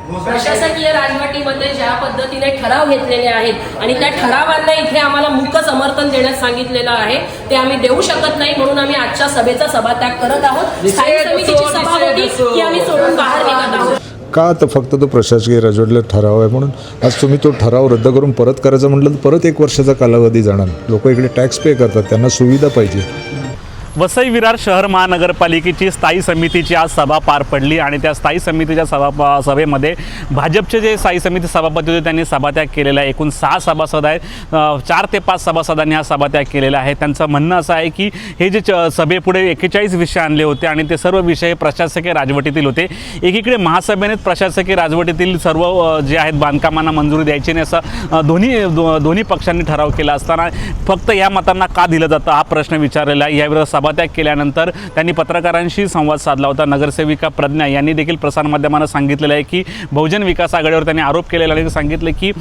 प्रशासकीय राजवटीमध्ये ज्या पद्धतीने ठराव घेतलेले आहेत आणि त्या ठरावांना इथे आम्हाला मूक समर्थन देण्यास सांगितलेलं आहे ते आम्ही देऊ शकत नाही, म्हणून आम्ही आजच्या सभेचा सभात्याग करत आहोत। स्थायी समितीची सभा होती की आम्ही सोडून बाहेर निघत आहोत। का तर फक्त तो प्रशासकीय राजवटीला ठराव आहे म्हणून आज तुम्ही तो ठराव रद्द करून परत करायचं म्हटलं तर परत 1 वर्षाचा कालावधी जाणार। लोक इकडे टॅक्स पे करतात, त्यांना सुविधा पाहिजे। वसई विरार शहर महानगरपालिकेची स्थायी समितीची आज सभा पार पडली आणि त्या स्थायी समितीच्या सभेमध्ये भाजपचे जे स्थायी समिती सभापती होते त्यांनी सभात्याग केलेला आहे। एकूण 6 सभासद आहेत, 4 ते 5 सभासदांनी हा सभात्याग केलेला आहे। त्यांचं म्हणणं असं आहे की हे जे सभेपुढे 41 विषय आणले होते आणि ते सर्व विषय प्रशासकीय राजवटीतील होते। एकीकडे महासभेने प्रशासकीय राजवटीतील सर्व जे आहेत बांधकामांना मंजुरी द्यायची नाही असं दोन्ही पक्षांनी ठराव केला असताना फक्त या मतांना का दिलं जातं हा प्रश्न विचारलेला आहे। याविरोधात सभात्याग केल्यानंतर त्यांनी पत्रकारांशी संवाद साधला होता। नगरसेविका प्रज्ञा यांनी देखील प्रसारमाध्यमांना सांगितलेलं आहे की बहुजन विकास आघाडीवर त्यांनी आरोप केलेला आहे, सांगितले की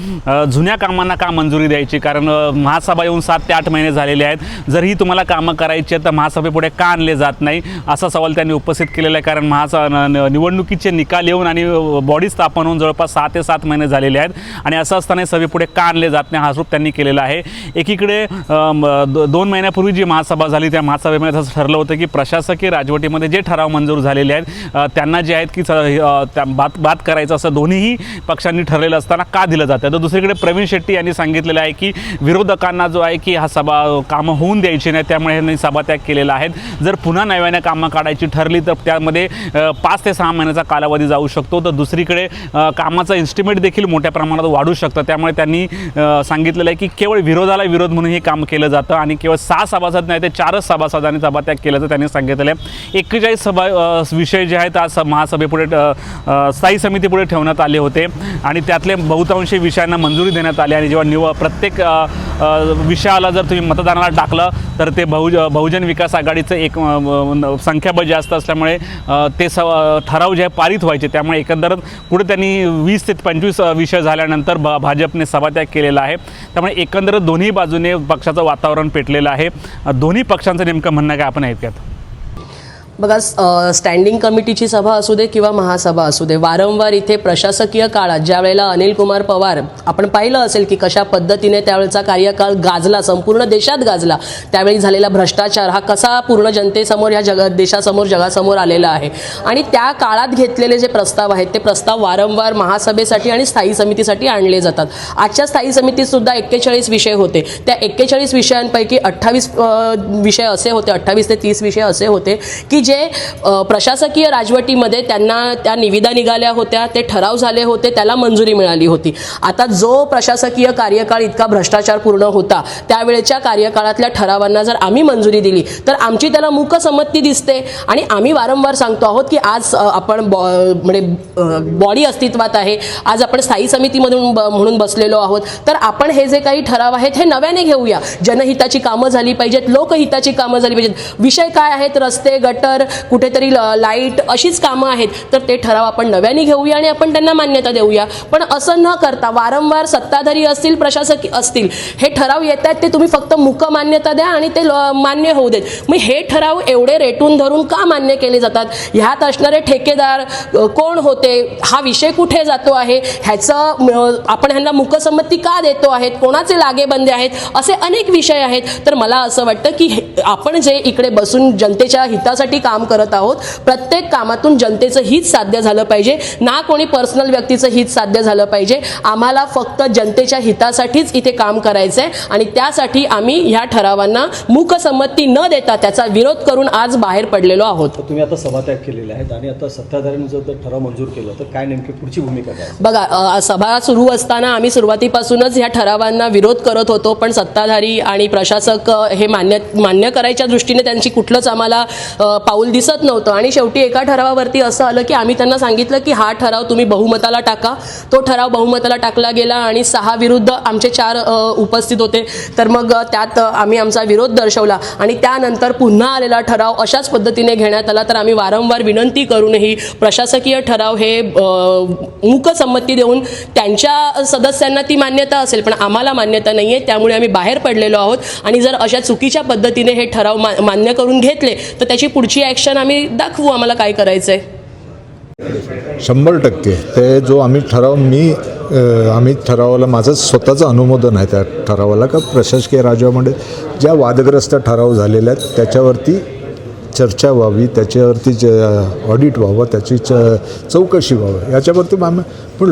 जुन्या कामांना का मंजुरी द्यायची, कारण महासभा येऊन 7 ते 8 महिने झालेले आहेत, जर ही तुम्हाला कामं करायची आहेत तर महासभेपुढे का आणले जात नाही असा सवाल त्यांनी उपस्थित केलेला आहे। कारण निवडणुकीचे निकाल येऊन आणि बॉडी स्थापन होऊन जवळपास 6 ते 7 महिने झालेले आहेत आणि असं असताना सभेपुढे का आणले जात नाही हा आरोप त्यांनी केलेला आहे। एकीकडे 2 महिन्यापूर्वी जी महासभा झाली त्या महासभेमध्ये असं ठरलं होतं की प्रशासकीय राजवटीमध्ये जे ठराव मंजूर झालेले आहेत त्यांना जे आहेत की बाद करायचं असं दोन्हीही पक्षांनी ठरलेलं असताना का दिलं जातं। तर दुसरीकडे प्रवीण शेट्टी यांनी सांगितलेलं आहे की विरोधकांना जो आहे की हा कामं होऊन द्यायची नाही, त्यामुळे यांनी सभात्याग केलेला आहे। जर पुन्हा नव्याने कामं काढायची ठरली तर त्यामध्ये 5 ते 6 महिन्याचा कालावधी जाऊ शकतो। तर दुसरीकडे कामाचा इस्टिमेट देखील मोठ्या प्रमाणात वाढू शकतं, त्यामुळे त्यांनी सांगितलेलं आहे की केवळ विरोधाला विरोध म्हणून हे काम केलं जातं आणि केवळ 6 सभासद नाही ते 4 सभासदांनी सभात्याग केल्याचं त्यांनी सांगितलेलं आहे। 41 विषय जे आहेत आज महासभेपुढे स्थायी समितीपुढे ठेवण्यात आले होते आणि त्यातले बहुतांशी विषयांना मंजुरी देण्यात आली आणि जेव्हा प्रत्येक विषयाला जर तुम्ही मतदानाला टाकलं तर ते बहुजन विकास आघाडीचं एक संख्याबळ जास्त असल्यामुळे ते ठराव जे पारित व्हायचे, त्यामुळे एकंदर पुढे त्यांनी 20 ते 25 विषय झाल्यानंतर भाजपने सभात्याग केलेला आहे। त्यामुळे एकंदर दोन्ही बाजूने पक्षाचं वातावरण पेटलेलं आहे। दोन्ही पक्षांचं नेमकं म्हणणं काय आपण ऐकूयात। बघा, स्टँडिंग कमिटीची सभा असू दे किंवा महासभा असू दे, वारंवार इथे प्रशासकीय काळात ज्या वेळेला अनिल कुमार पवार, आपण पाहिलं असेल की कशा पद्धतीने त्यावेळेचा कार्यकाळ गाजला, संपूर्ण देशात गाजला, त्यावेळी झालेला भ्रष्टाचार हा कसा पूर्ण जनतेसमोर ह्या देशासमोर जगासमोर आलेला आहे आणि त्या काळात घेतलेले जे प्रस्ताव आहेत ते प्रस्ताव वारंवार महासभेसाठी आणि स्थायी समितीसाठी आणले जातात। आजच्या स्थायी समितीत सुद्धा 41 विषय होते, त्या 41 विषयांपैकी 28 विषय असे होते, 28 ते 30 विषय असे होते की जे प्रशासकीय राजवटीमध्ये त्यांना त्या निविदा निघाल्या होत्या, ते ठराव झाले होते, त्याला मंजुरी मिळाली होती। आता जो प्रशासकीय कार्यकाळ इतका भ्रष्टाचारपूर्ण होता त्यावेळेच्या कार्यकाळातल्या ठरावांना जर आम्ही मंजुरी दिली तर आमची त्याला मूक संमती दिसते आणि आम्ही वारंवार सांगतो आहोत की आज आपण म्हणजे बॉडी अस्तित्वात आहे, आज आपण स्थायी समितीमधून म्हणून बसलेलो आहोत, तर आपण हे जे काही ठराव आहेत हे नव्याने घेऊया। जनहिताची कामं झाली पाहिजेत, लोकहिताची कामं झाली पाहिजेत। विषय काय आहेत? रस्ते, गटर, कुठेतरी लाईट, अशीच कामं आहेत, तर ते ठराव आपण नव्याने घेऊया आणि आपण त्यांना मान्यता देऊया। पण असं न करता वारंवार सत्ताधारी असतील, प्रशासक असतील, हे ठराव येत आहेत ते तुम्ही फक्त मूक मान्यता द्या आणि ते मान्य होऊ देत। मग हे ठराव एवढे रेटून धरून का मान्य केले जातात? ह्यात असणारे ठेकेदार कोण होते, हा विषय कुठे जातो आहे, ह्याचं आपण ह्यांना मूकसंमती का देतो आहेत, कोणाचे लागेबंदे आहेत, असे अनेक विषय आहेत। तर मला असं वाटतं की आपण जे इकडे बसून जनतेच्या हितासाठी काम करत आहोत, प्रत्येक कामातून जनतेचं हित साध्य झालं पाहिजे, ना कोणी पर्सनल व्यक्तीचं हित साध्य झालं पाहिजे। आम्हाला फक्त जनतेच्या हितासाठीच इथे काम करायचं आहे आणि त्यासाठी आम्ही ह्या ठरावांना मूकसंमती न देता त्याचा विरोध करून आज बाहेर पडलेलो आहोत। तुम्ही आता सभात्याग केलेले आहेत आणि आता सत्ताधाऱ्यांनी जर ठराव मंजूर केला तर काय नेमकी पुढची भूमिका काय? बघा, सभा सुरू असताना आम्ही सुरुवातीपासूनच ह्या ठरावांना विरोध करत होतो, पण सत्ताधारी आणि प्रशासक हे मान्य करायच्या दृष्टीने त्यांची कुठलंच आम्हाला पाऊल दिसत नव्हतं आणि शेवटी एका ठरावावरती असं आलं की आम्ही त्यांना सांगितलं की हा ठराव तुम्ही बहुमताला टाका। तो ठराव बहुमताला टाकला गेला आणि 6 विरुद्ध आमचे 4 उपस्थित होते, तर मग त्यात आम्ही आमचा विरोध दर्शवला आणि त्यानंतर पुन्हा आलेला ठराव अशाच पद्धतीने घेण्यात आला। तर आम्ही वारंवार विनंती करूनही प्रशासकीय ठराव हे मूकसंमती देऊन त्यांच्या सदस्यांना ती मान्यता असेल पण आम्हाला मान्यता नाही आहे, त्यामुळे आम्ही बाहेर पडलेलो आहोत आणि जर अशा चुकीच्या पद्धतीने हे ठराव मान्य करून घेतले तर त्याची पुढची ॲक्शन आम्ही दाखवू आम्हाला काय करायचं आहे। 100% ते जो आम्ही आम्ही ठरावाला माझं स्वतःचं अनुमोदन आहे त्या ठरावाला का प्रशासकीय राजवामध्ये ज्या वादग्रस्त ठराव झालेले आहेत त्याच्यावरती चर्चा व्हावी, त्याच्यावरती ऑडिट व्हावं, त्याची चौकशी व्हावं याच्यावरती पण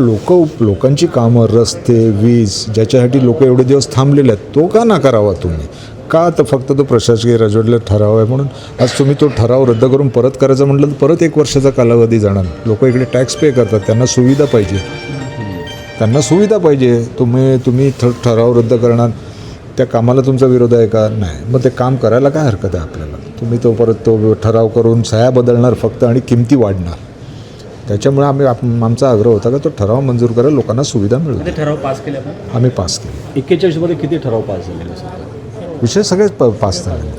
लोकांची कामं, रस्ते, वीज ज्याच्यासाठी लोक एवढे दिवस थांबलेले आहेत तो का नाकारावा तुम्ही? का तर फक्त तो प्रशासकीय राजवटीला ठराव आहे म्हणून आज तुम्ही तो ठराव रद्द करून परत करायचं म्हटलं तर परत 1 वर्षाचा कालावधी जाणार. लोक इकडे टॅक्स पे करतात, त्यांना सुविधा पाहिजे. तुम्ही ठराव रद्द करणार, त्या कामाला तुमचा विरोध आहे का? नाही. मग ते काम करायला काय हरकत आहे आपल्याला? तुम्ही तो परत तो ठराव करून सह्या बदलणार फक्त आणि किमती वाढणार. त्याच्यामुळे आमचा आग्रह होता का तो ठराव मंजूर करायला लोकांना सुविधा मिळेल. ठराव पास केले आपण आम्ही पास केले. 41 मध्ये किती ठराव पास झालेले असतात? विषय सगळेच पास झाले.